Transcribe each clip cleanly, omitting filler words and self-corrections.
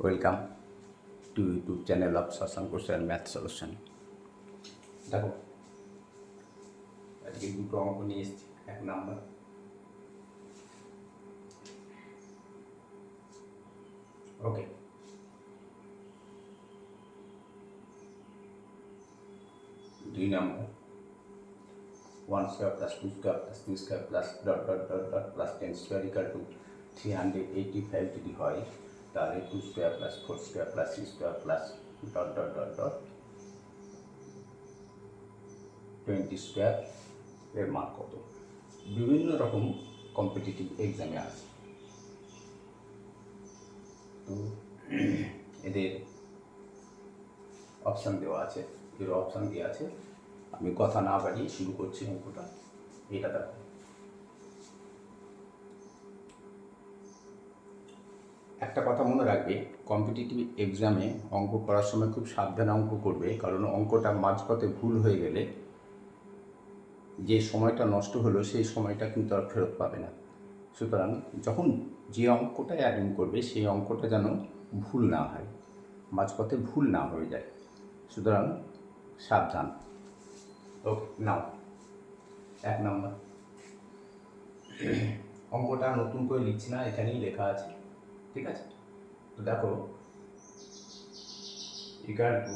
Welcome to YouTube channel of Shashanka sir math solution. দেখো আজকে দুটো অঙ্ক নিয়ে এসেছি। এক নাম্বার ওকে, দুই number 1 square plus 2 square plus 3 square plus dot dot dot dot plus 10 square equal to 385 যদি হয় তাহলে 2 square plus 4 square plus 6 square plus dot dot dot dot 20 square এর মান কত? বিভিন্ন রকম কম্পিটিটিভ এক্সামে আছে, তো এদের অপশান দেওয়া আছে, এর অপশান দেওয়া আছে। আমি কথা না বাড়িয়ে শুরু করছি অঙ্কটা। এটা দেখো, একটা কথা মনে রাখবে, কম্পিটিটিভ এক্সামে অঙ্ক করার সময় খুব সাবধানে অঙ্ক করবে, কারণ অঙ্কটা মাঝপথে ভুল হয়ে গেলে যে সময়টা নষ্ট হলো সেই সময়টা কিন্তু আর ফেরত পাবে না। সুতরাং যখন যে অঙ্কটা অ্যাটেন্ড করবে সেই অঙ্কটা যেন ভুল না হয়, মাঝপথে ভুল না হয়ে যায়, সুতরাং সাবধান। ওকে, নাও এক নম্বর অঙ্কটা নতুন করে লিখছি না, এখানেই লেখা আছে, ঠিক আছে? তো দেখো, ইকুয়াল টু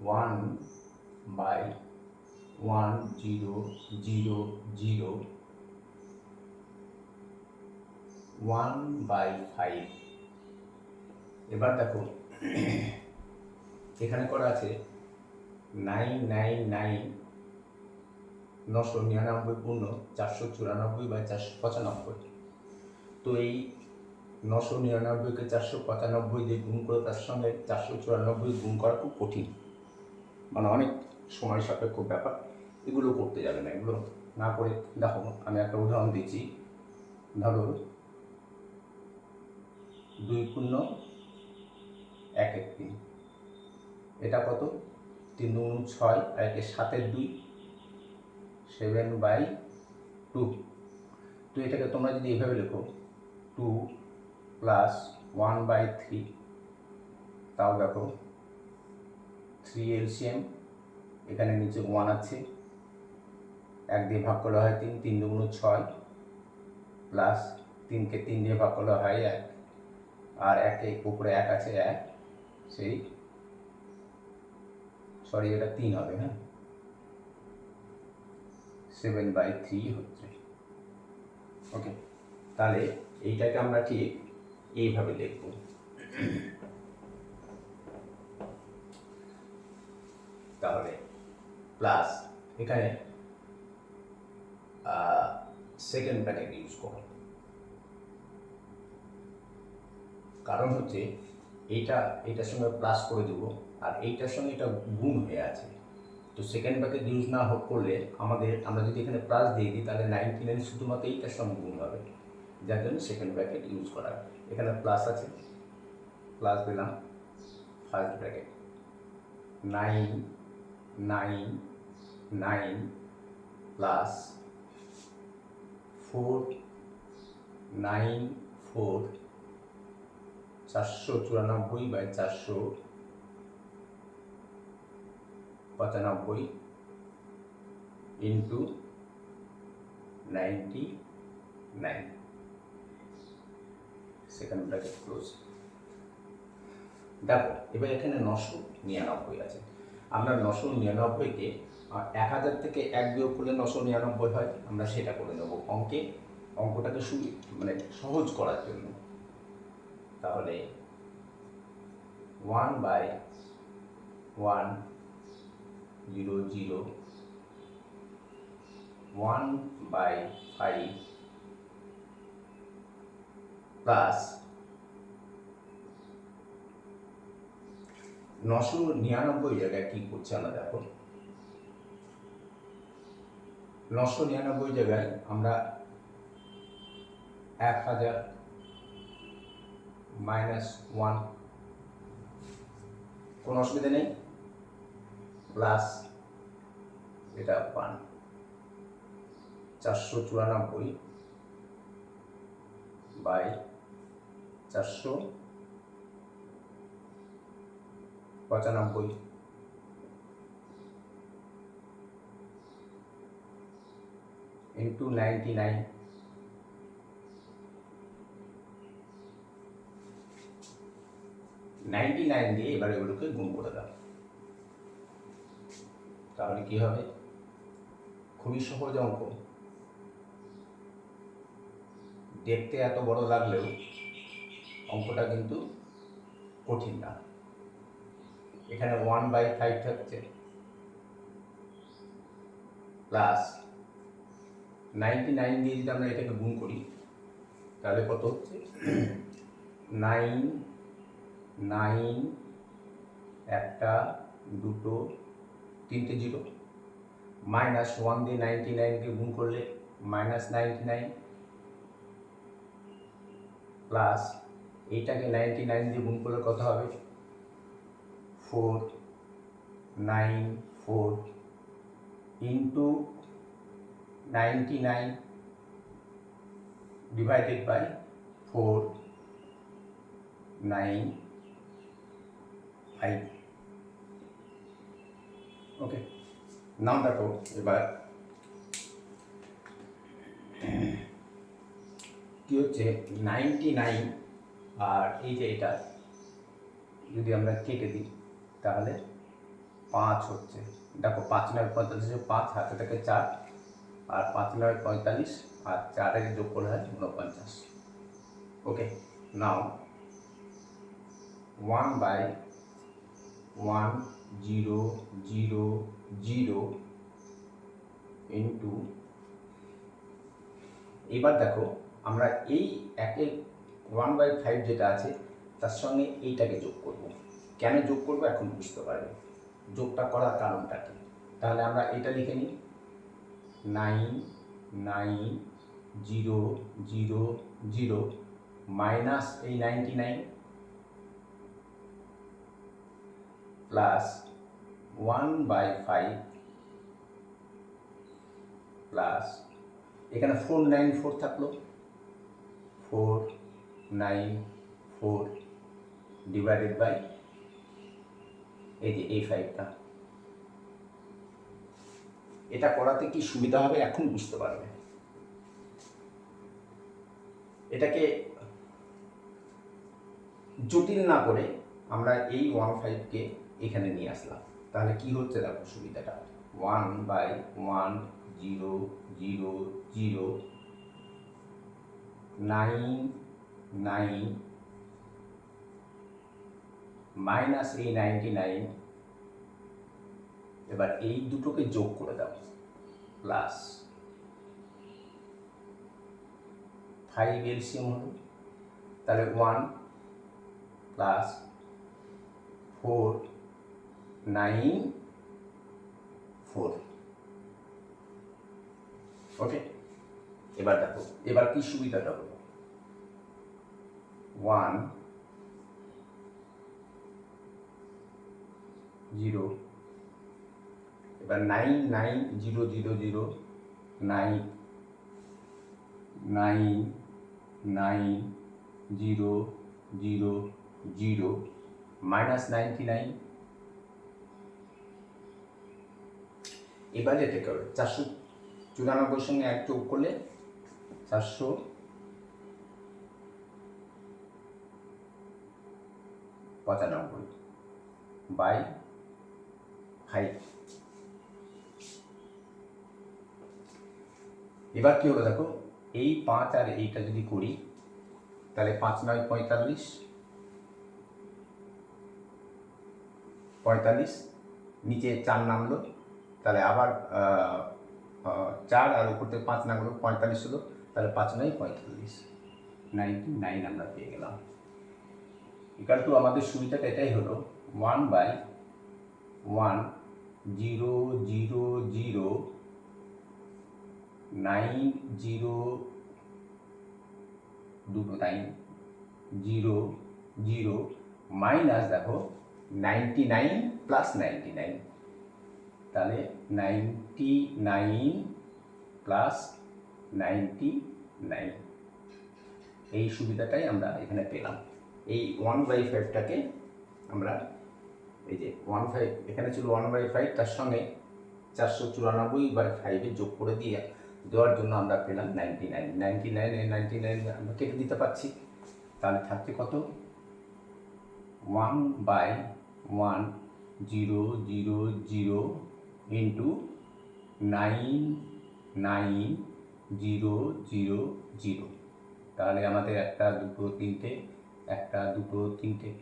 1/1001/5। এবার দেখো এখানে করা আছে 999 পূর্ণ 494/495। তো এই 999কে 495 দিয়ে গুণ করে তার সঙ্গে 494 গুণ করা খুব কঠিন, মানে অনেক সময় সাপেক্ষ ব্যাপার। এগুলো করতে যাবে না, এগুলো না করে দেখো আমি একটা উদাহরণ দিচ্ছি। ধরো 2×1 এটা কত? 3×6 আর একে 7/2 7/2। তো এটাকে তোমরা যদি এইভাবে লেখো 2 + 1/3, তাও দেখো 3 এলসিএম, এখানে নিচে 1 আছে, 1 দিয়ে ভাগ করলে হয় 3, 3×6 প্লাস 3কে 3 দিয়ে ভাগ করলে হয় 1, আর 1 উপরে 1 আছে 1, সেই সরি এটা 3 হবে, হ্যাঁ 7/3 হচ্ছে। ওকে, তাহলে এইটাকে আমরা ঠিক এইভাবে লিখব। তাহলে প্লাস এখানে সেকেন্ড ব্র্যাকেট ইউজ করো, কারণ হচ্ছে এইটার সঙ্গে প্লাস করে দেবো আর এইটার সঙ্গে এটা গুণ হয়ে আছে। তো সেকেন্ড ব্র্যাকেট ইউজ না করলে আমরা যদি এখানে প্লাস দিয়ে দিই তাহলে 99 শুধুমাত্র এইটার সঙ্গে গুণ হবে, যার জন্য সেকেন্ড ব্র্যাকেট ইউজ করা। এখানে প্লাস আছে, প্লাস দিলাম first bracket 999 plus 494 494/495 into 99, second bracket close. দেখো এবার এখানে 999 আছে, আমরা 999কে 1000 থেকে 1 বিয়োগ করলে 999 হয়, আমরা সেটা করে নেব অঙ্কটাকে সহজ করার জন্য। তাহলে 1/100 প্লাস 999 জায়গায় কি করছে আমরা দেখো, 999 জায়গায় আমরা 1000 -1, কোনো অসুবিধা নেই, প্লাস এটা 1 494/495 495 into 99 দিয়ে এবার এগুলোকে গুণ করে দাও। তাহলে কি হবে? খুবই সহজ অঙ্ক, দেখতে এত বড় লাগলেও অঙ্কটা কিন্তু কঠিন না। এখানে 1/5 থাকছে প্লাস 99 দিয়ে যদি আমরা এটাকে গুণ করি তাহলে কত হচ্ছে? 9 9 একটা দুটো তিনটে জিরো, মাইনাস 1 দিয়ে 99কে গুণ করলে -99 প্লাস এইটাকে 99 দিয়ে গুণ করলে কত হবে? 494 ইন্টু 99 ডিভাইডেড বাই 495। ওকে, নাও দেখো এবার কি হচ্ছে? 99 আর এই যে এটা যদি আমরা কেটে দিই তাহলে 5 হচ্ছে। দেখো 5 9 45, 5 হাতে থেকে 4 আর 5 9 45 আর 4 যোগ করলে হয় 49। ওকে, নাও 1/1000 ইন্টু, এবার দেখো আমরা এই 1/5 যেটা আছে তার সঙ্গে এইটাকে যোগ করব। কেন যোগ করব এখন বুঝতে পারবে, যোগটা করার কারণটা কি। তাহলে আমরা এটা লিখে নিই, 99000 মাইনাস এই 99 প্লাস 1/5 প্লাস এখানে 494 থাকলো, 494 ডিভাইডেড বাই এই যে এই 5টা। এটা করাতে কি সুবিধা হবে এখন বুঝতে পারবে। এটাকে জটিল না করে আমরা এই 15কে এখানে নিয়ে আসলাম, তাহলে কি হচ্ছে দেখো সুবিধাটা। 1/100099 মাইনাস এই 99, এবার এই দুটোকে যোগ করে দাও প্লাস 5 এলসিএম হলো, তাহলে 1 প্লাস 494। ওকে, এবার দেখো এবার কি সুবিধাটা হলো। 1 0, এবার 99000 99000 মাইনাস 99। এবার এটা করবে 494 সঙ্গে 1 যোগ করলে 495 বাই 5। এবার কি হবে দেখো, এই 5 আর এইটা যদি করি তাহলে 5 9 45, নিচে 4 নামলো, তাহলে আবার 4 আর উপর থেকে 5 নামলো 45 হলো, তাহলে 5 9 45, 99 আমরা পেয়ে গেলাম। ইকুয়াল টু আমাদের সুবিধাটা এটাই হলো 1/10009000 মাইনাস দেখো 99 প্লাস 99, তাহলে 99 প্লাস 99। এই সুবিধাটাই আমরা এখানে পেলাম। এই 1/5টাকে আমরা এই যে 1/5 এখানে ছিল 1/5, তার সঙ্গে 494/5 যোগ করে দেওয়ার জন্য আমরা পেলাম 99। 99 আমরা কেটে দিতে পারছি, তাহলে থাকছে কত? 1/1000 ইন্টু 99000। তাহলে আমাদের 1 2 3 1 2 3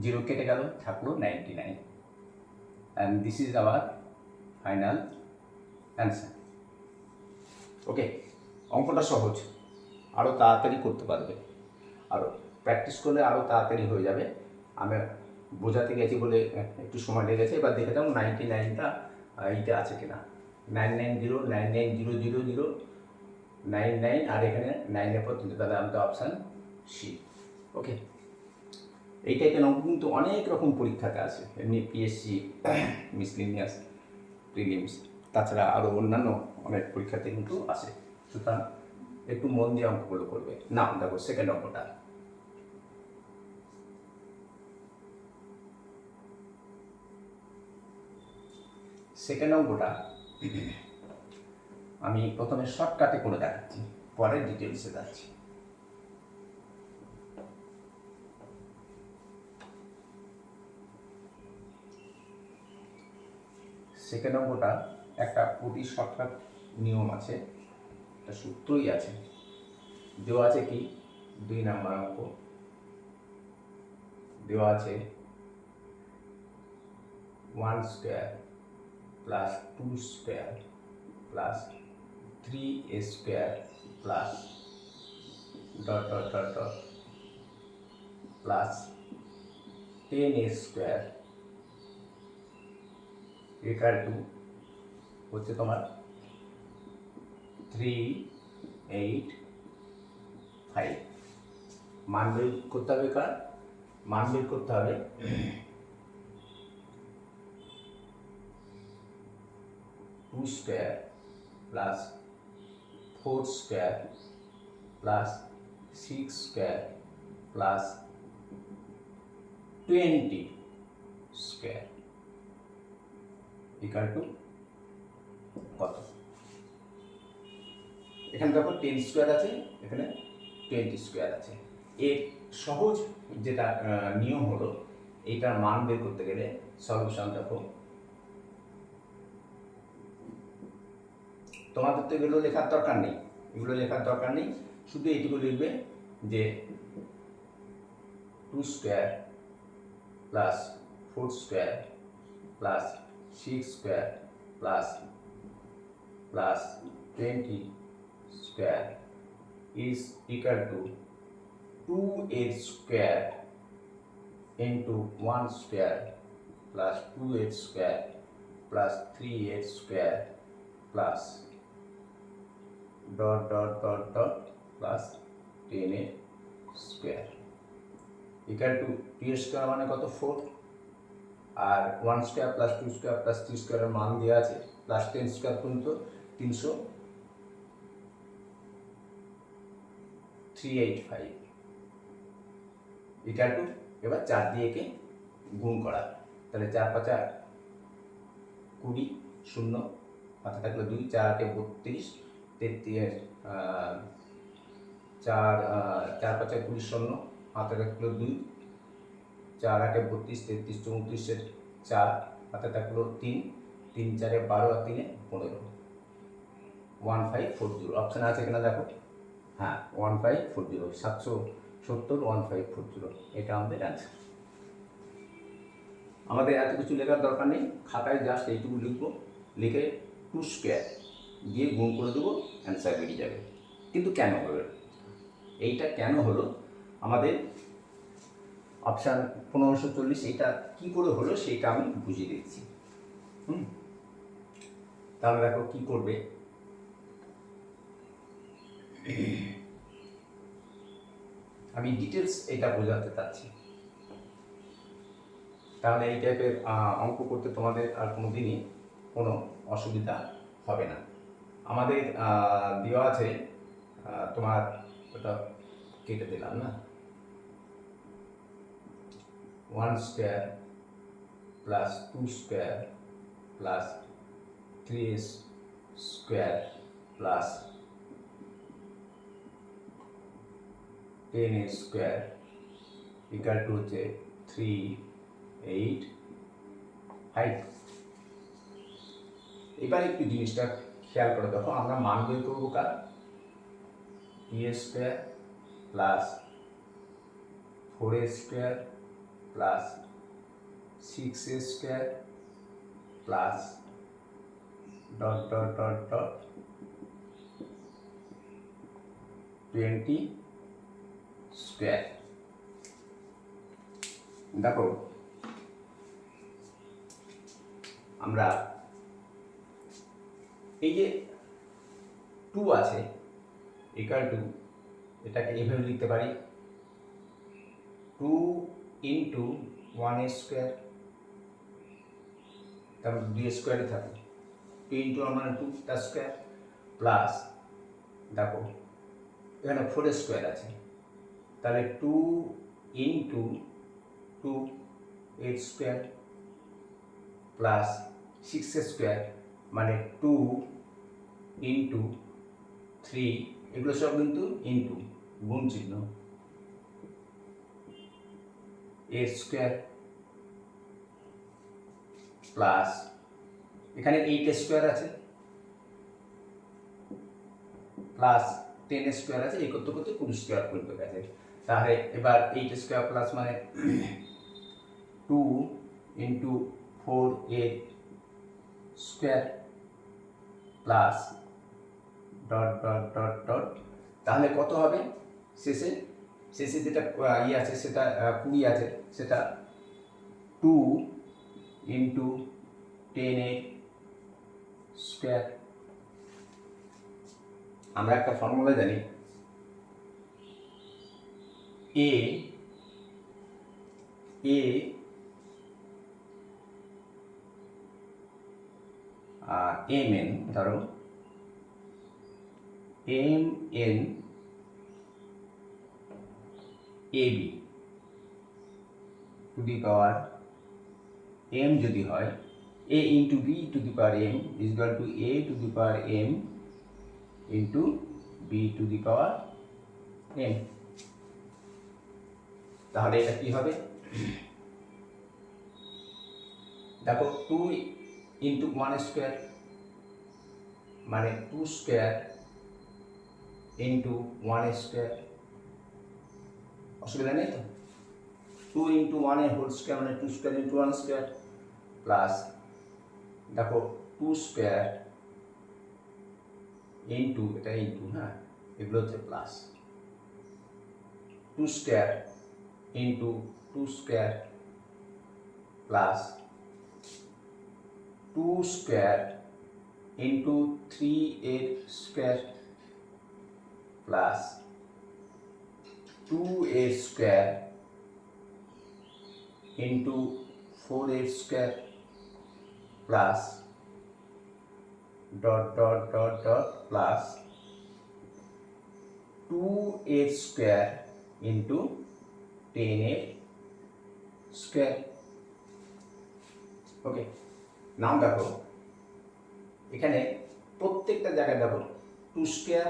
জিরো কেটে গেল, থাকলো 99, and this is our final answer. Okay, অঙ্কটা সহজ, আরও তাড়াতাড়ি করতে পারবে, আরও প্র্যাকটিস করলে আরও তাড়াতাড়ি হয়ে যাবে। আমি বোঝাতে গেছি বলে একটু সময় লেগেছে। এবার দেখে দাও 99টা এইটা আছে কিনা। 990990099, আর এখানে 9-এর পর তুলতে, তাহলে আমাদের অপশান সি। ওকে, এই টাইপের অঙ্ক কিন্তু অনেক রকম পরীক্ষাতে আছে, এমনি পিএসসি, মিসলিনিয়াস, প্রিলিমস, তাছাড়া আরও অন্যান্য অনেক পরীক্ষাতে কিন্তু আসে। সুতরাং একটু মন দিয়ে অঙ্কগুলো করবে। না, দেখো সেকেন্ড অঙ্কটা। সেকেন্ড অঙ্কটা আমি প্রথমে শর্টকাটে করে দেখাচ্ছি, পরে ডিটেলসে যাচ্ছি। সেকেন্ড অঙ্কটা একটা অতি শর্টকাট নিয়ম আছে, একটা সূত্রই আছে। দেওয়া আছে কি, 2 নাম্বার অঙ্ক দেওয়া আছে 1 square plus 2 square plus 3a square plus dot dot dot dot plus 10a square equal to হচ্ছে তোমার 385। মান বের করতে হবে, কার মান বের করতে হবে 2 square plus 4 square plus 6 square plus 20 square equal to কত? এখানে দেখো 10 স্কোয়ার আছে, এখানে 20 স্কোয়ার আছে। এর সহজ যেটা নিয়ম হলো, এইটার মান বের করতে গেলে সলিউশন দেখো, তোমাদের তো এগুলো লেখার দরকার নেই, শুধু এইটুকু লিখবে যে 2 square plus 4 square plus 6 square plus 20 square is equal to 2h square into 1 square plus 2h square plus 3h square plus dot dot dot dot plus 10h square equal to 2h square মানে কত 4, আর 1 square plus 2 square plus 3 স্কোয়ারের মান দেওয়া আছে, plus 10 square পর্যন্ত 385 equal to, এবার 4 দিয়ে একে গুণ করা, তাহলে 4 5 20, 0 হাতে থাকলো 2, 4 8 32, 4 5 20 0 হাতে থাকলো 2, 4 8 32, 33 34 4 হাতে থাকলো 3, 3 4 12 আর 3 15, 1540 অপশান আছে কিনা দেখো। হ্যাঁ, 1540, 770 1540, এটা আমাদের অ্যান্সার। আমাদের এত কিছু লেখার দরকার নেই, খাতায় জাস্ট এইটুকু লিখবো, লিখে 2 স্কোয়ার দিয়ে গুণ করে দেবো, অ্যান্সার বেরিয়ে যাবে। কিন্তু কেন হলো এইটা, কেন হলো আমাদের অপশান 1540, এইটা কী করে হলো সেইটা আমি বুঝিয়ে দিচ্ছি। তাহলে দেখো কী করবে, আমি ডিটেলস এটা বোঝাতে চাচ্ছি, তাহলে এই টাইপের অঙ্ক করতে তোমাদের আর কোনো দিনই কোনো অসুবিধা হবে না। আমাদের দেওয়া আছে তোমার ওটা কেটে দিলাম না, 1 square plus 2 square plus 3 square plus 10 square equal to হচ্ছে 3, 8, 5। এবার একটু জিনিসটা খেয়াল করে দেখো, আমরা মান বের করবো কার, T square plus 4 square plus 6 square plus dot dot dot dot 20 square. দেখো আমরা এই যে 2 আছে ইকাল টু, এটাকে এভাবে লিখতে পারি 2 ইন্টু 1 স্কোয়ার, তারপর 2 স্কোয়ারই থাকে, 2 ইন্টু 1 মানে 2 তার স্কোয়ার প্লাস, দেখো এখানে 4 স্কোয়ার আছে, তাহলে 2 ইন্টু 2 8 স্কোয়ার প্লাস 6 স্কোয়ার মানে 2 ইন্টু 3, এগুলো সব কিন্তু ইন্টু গুণ চিহ্ন, 8 স্কোয়ার প্লাস এখানে 8 স্কোয়ার আছে প্লাস 10 স্কোয়ার আছে, এই করতে করতে 20 স্কোয়ার পর্যন্ত গেছে। তাহলে এবার 8 স্কোয়ার প্লাস মানে 2 into 4 8 square plus dot dot dot dot, তাহলে কত হবে শেষে, শেষে যেটা ইয়ে আছে সেটা 20 আছে, সেটা 2 ইন্টু 10 স্কোয়ার। আমরা একটা ফর্মুলা জানি, এ এম এন, ধরো M N A B to the power M যদি হয়, A into B to the power M is equal to A to the power M into B to the power M. তাহলে এটা কি হবে, দেখো 2 into 1 square মানে 2 square into 1 square, অসুবিধা নেই তো, 2 ইন্টু 1 এর হোল স্কোয়ার মানে 2 স্কোয়ার ইন্টু 1 স্কোয়ার প্লাস, দেখো 2 স্কোয়ার ইন্টু, এটা ইন্টু, হ্যাঁ এগুলো হচ্ছে plus, 2 square into 2 square plus 2 square into 3 square plus 2 square into 4 square plus dot dot dot dot plus 2 square into 10 square. Okay, নাম দেখো এখানে প্রত্যেকটা জায়গায় দেখো 2 স্কোয়ার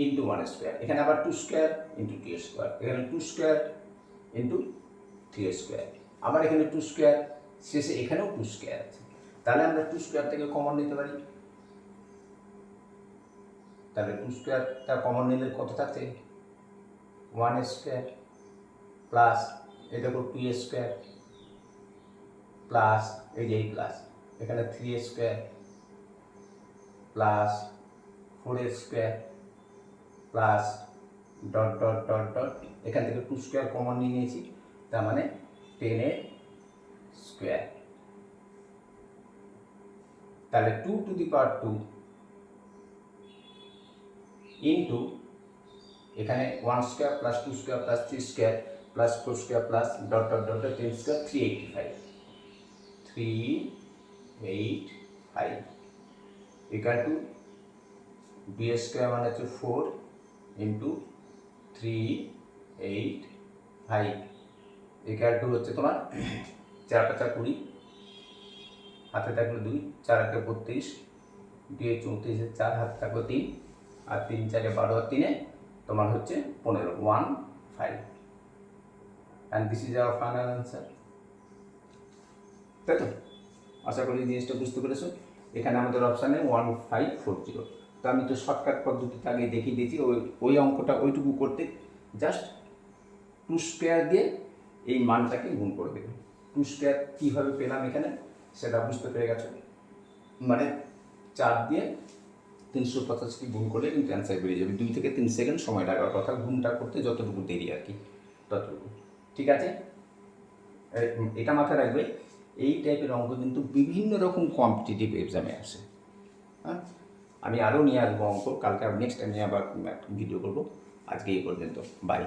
ইন্টু 1 স্কোয়ার, এখানে আবার 2 স্কোয়ার ইন্টু 2 স্কোয়ার, এখানে 2 স্কোয়ার ইন্টু 3 স্কোয়ার, আবার এখানে 2 স্কোয়ার, শেষে এখানেও 2 স্কোয়ার আছে। তাহলে আমরা 2 স্কোয়ার থেকে কমন নিতে পারি, তাহলে 2 স্কোয়ারটা কমন নিলে কত থাকছে, 1 স্কোয়ার প্লাস এই দেখো 2 স্কোয়ার প্লাস এই যে প্লাস এখানে 3 square plus 4 square plus dot dot dot dot, এখান থেকে 2 স্কোয়ার কমন নিয়ে নিয়েছি, তার মানে 10 স্কোয়ার, তাহলে 2 টু দি পাওয়ার 2 ইন্টু এখানে 1 square plus 2 square plus 3 square plus 4 square plus dot dot dot 10 square 385 equal to 2 square মানে হচ্ছে 4 ইন্টু 385 ইকুয়াল টু হচ্ছে তোমার 4 5 20, হাতে থাকলো 2, 4 1 32, 2 34, 4 হাতে থাকলো 3, আর 3 4 12 আর 3 তোমার হচ্ছে 15, 15, and this is our final answer. তাই তো, আশা করি জিনিসটা বুঝতে পেরেছো। এখানে আমাদের অপশানে 1540। তো আমি তো শর্টকাট পদ্ধতিতে আগে দেখিয়ে দিয়েছি, ওই অঙ্কটা ওইটুকু করতে জাস্ট 2 স্কোয়ার দিয়ে এই মানটাকে গুণ করে দেবে। 2 স্কোয়ার কীভাবে পেলাম এখানে সেটা বুঝতে পেরে গেছো, মানে 4 দিয়ে 385 গুণ করলে কিন্তু অ্যান্সার বেরিয়ে যাবে। 2 থেকে 3 সেকেন্ড সময় লাগার কথা গুণটা করতে, যতটুকু দেরি আর কি ততটুকু। ঠিক আছে, এটা মাথায় রাখবে। এই টাইপের অঙ্ক কিন্তু বিভিন্ন রকম কম্পিটিটিভ এক্সামে আসে। হ্যাঁ, আমি আরও নিয়ে আসবো অঙ্ক, কালকে নেক্সট টাইম আবার একটা ভিডিও করবো। আজকে এই পর্যন্ত, বাই।